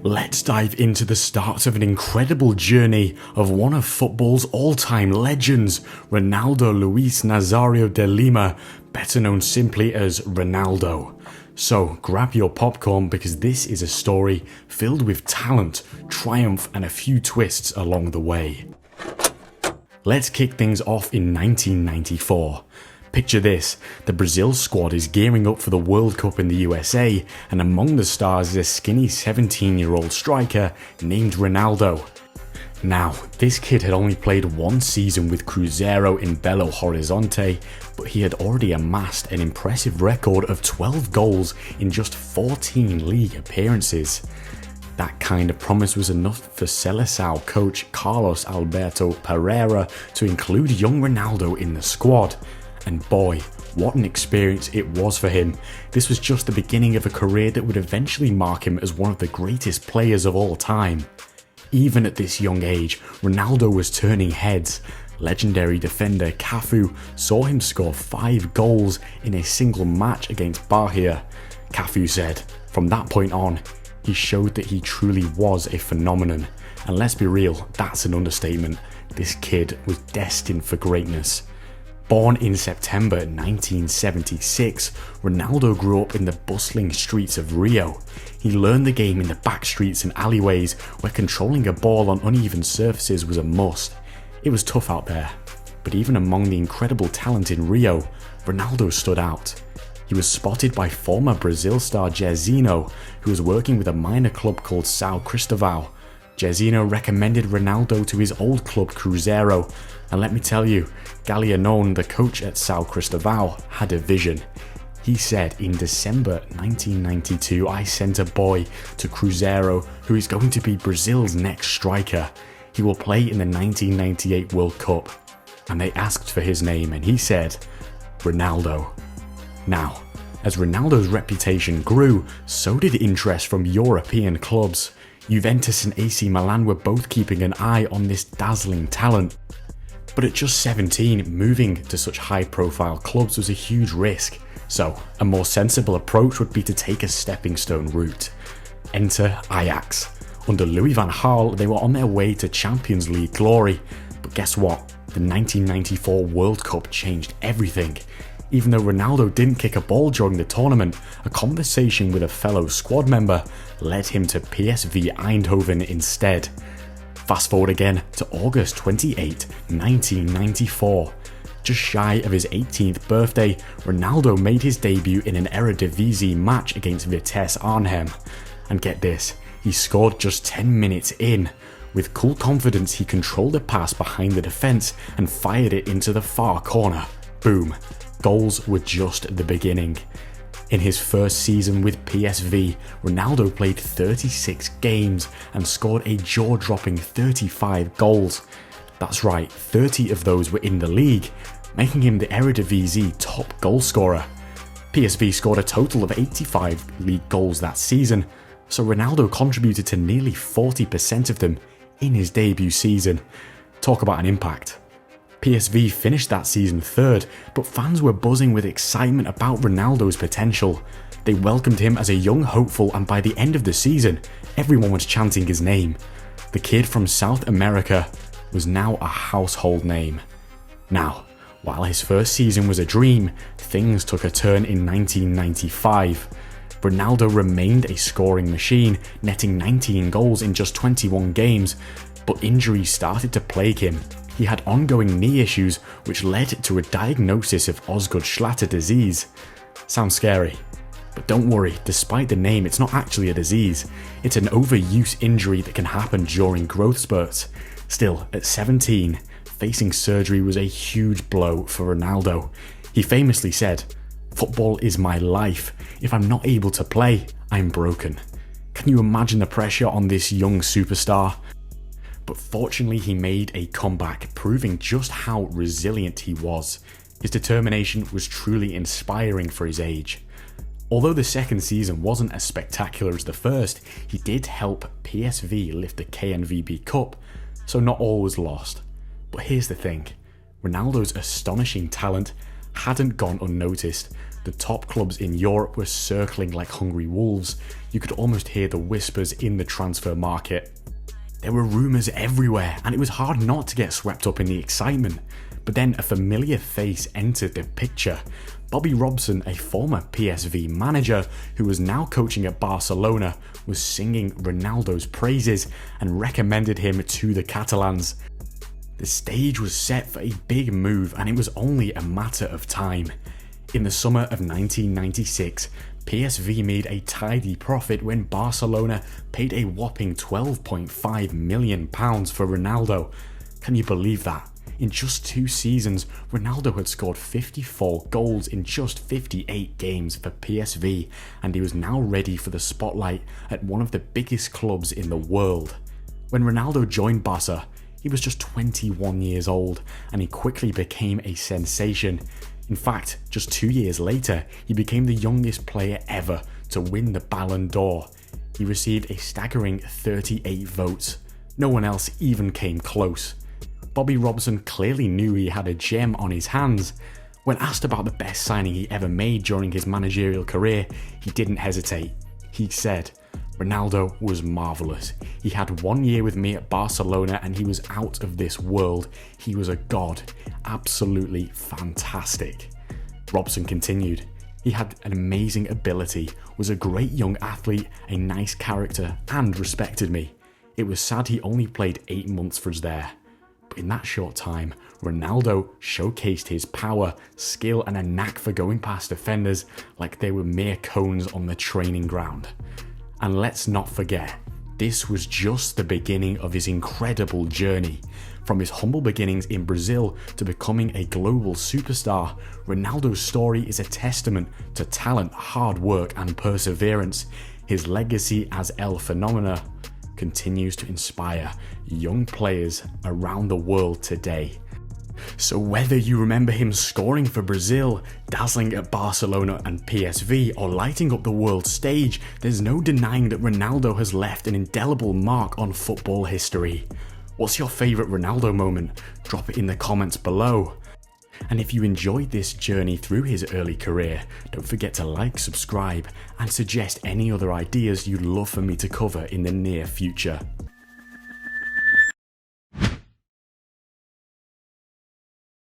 Let's dive into the start of an incredible journey of one of football's all-time legends, Ronaldo Luis Nazario de Lima, better known simply as Ronaldo. So grab your popcorn because this is a story filled with talent, triumph and a few twists along the way. Let's kick things off in 1994. Picture this, the Brazil squad is gearing up for the World Cup in the USA, and among the stars is a skinny 17-year-old striker named Ronaldo. Now, this kid had only played one season with Cruzeiro in Belo Horizonte, but he had already amassed an impressive record of 12 goals in just 14 league appearances. That kind of promise was enough for Seleção coach Carlos Alberto Pereira to include young Ronaldo in the squad. And boy, what an experience it was for him. This was just the beginning of a career that would eventually mark him as one of the greatest players of all time. Even at this young age, Ronaldo was turning heads. Legendary defender Cafu saw him score 5 goals in a single match against Bahia. Cafu said, from that point on, he showed that he truly was a phenomenon. And let's be real, that's an understatement. This kid was destined for greatness. Born in September 1976, Ronaldo grew up in the bustling streets of Rio. He learned the game in the back streets and alleyways where controlling a ball on uneven surfaces was a must. It was tough out there, but even among the incredible talent in Rio, Ronaldo stood out. He was spotted by former Brazil star Jairzinho, who was working with a minor club called São Cristóvão. Jairzinho recommended Ronaldo to his old club Cruzeiro, and let me tell you, Gallianone, the coach at São Cristóvão, had a vision. He said, in December 1992, I sent a boy to Cruzeiro who is going to be Brazil's next striker. He will play in the 1998 World Cup. And they asked for his name and he said, Ronaldo. Now, as Ronaldo's reputation grew, so did interest from European clubs. Juventus and AC Milan were both keeping an eye on this dazzling talent. But at just 17, moving to such high-profile clubs was a huge risk. So, a more sensible approach would be to take a stepping stone route. Enter Ajax. Under Louis van Gaal, they were on their way to Champions League glory. But guess what? The 1994 World Cup changed everything. Even though Ronaldo didn't kick a ball during the tournament, a conversation with a fellow squad member led him to PSV Eindhoven instead. Fast forward again to August 28, 1994. Just shy of his 18th birthday, Ronaldo made his debut in an Eredivisie match against Vitesse Arnhem. And get this, he scored just 10 minutes in. With cool confidence, he controlled a pass behind the defence and fired it into the far corner. Boom. Goals were just the beginning. In his first season with PSV, Ronaldo played 36 games and scored a jaw-dropping 35 goals. That's right, 30 of those were in the league, making him the Eredivisie top goalscorer. PSV scored a total of 85 league goals that season, so Ronaldo contributed to nearly 40% of them in his debut season. Talk about an impact. PSV finished that season third, but fans were buzzing with excitement about Ronaldo's potential. They welcomed him as a young hopeful, and by the end of the season, everyone was chanting his name. The kid from South America was now a household name. Now, while his first season was a dream, things took a turn in 1995. Ronaldo remained a scoring machine, netting 19 goals in just 21 games, but injuries started to plague him. He had ongoing knee issues which led to a diagnosis of Osgood-Schlatter disease. Sounds scary. But don't worry, despite the name, it's not actually a disease. It's an overuse injury that can happen during growth spurts. Still, at 17, facing surgery was a huge blow for Ronaldo. He famously said, "Football is my life. If I'm not able to play, I'm broken." Can you imagine the pressure on this young superstar? But fortunately he made a comeback, proving just how resilient he was. His determination was truly inspiring for his age. Although the second season wasn't as spectacular as the first, he did help PSV lift the KNVB Cup, so not all was lost. But here's the thing, Ronaldo's astonishing talent hadn't gone unnoticed. The top clubs in Europe were circling like hungry wolves. You could almost hear the whispers in the transfer market. There were rumours everywhere, and it was hard not to get swept up in the excitement. But then a familiar face entered the picture. Bobby Robson, a former PSV manager who was now coaching at Barcelona, was singing Ronaldo's praises and recommended him to the Catalans. The stage was set for a big move, and it was only a matter of time. In the summer of 1996, PSV made a tidy profit when Barcelona paid a whopping £12.5 million for Ronaldo. Can you believe that? In just 2 seasons, Ronaldo had scored 54 goals in just 58 games for PSV, and he was now ready for the spotlight at one of the biggest clubs in the world. When Ronaldo joined Barca, he was just 21 years old, and he quickly became a sensation. In fact, just 2 years later, he became the youngest player ever to win the Ballon d'Or. He received a staggering 38 votes. No one else even came close. Bobby Robson clearly knew he had a gem on his hands. When asked about the best signing he ever made during his managerial career, he didn't hesitate. He said, "Ronaldo was marvellous. He had 1 year with me at Barcelona and he was out of this world. He was a god. Absolutely fantastic." Robson continued, "He had an amazing ability, was a great young athlete, a nice character, and respected me. It was sad he only played 8 months for us there. But in that short time, Ronaldo showcased his power, skill, and a knack for going past defenders like they were mere cones on the training ground." And let's not forget, this was just the beginning of his incredible journey. From his humble beginnings in Brazil to becoming a global superstar, Ronaldo's story is a testament to talent, hard work, and perseverance. His legacy as El Fenomeno continues to inspire young players around the world today. So whether you remember him scoring for Brazil, dazzling at Barcelona and PSV, or lighting up the world stage, there's no denying that Ronaldo has left an indelible mark on football history. What's your favourite Ronaldo moment? Drop it in the comments below. And if you enjoyed this journey through his early career, don't forget to like, subscribe, and suggest any other ideas you'd love for me to cover in the near future.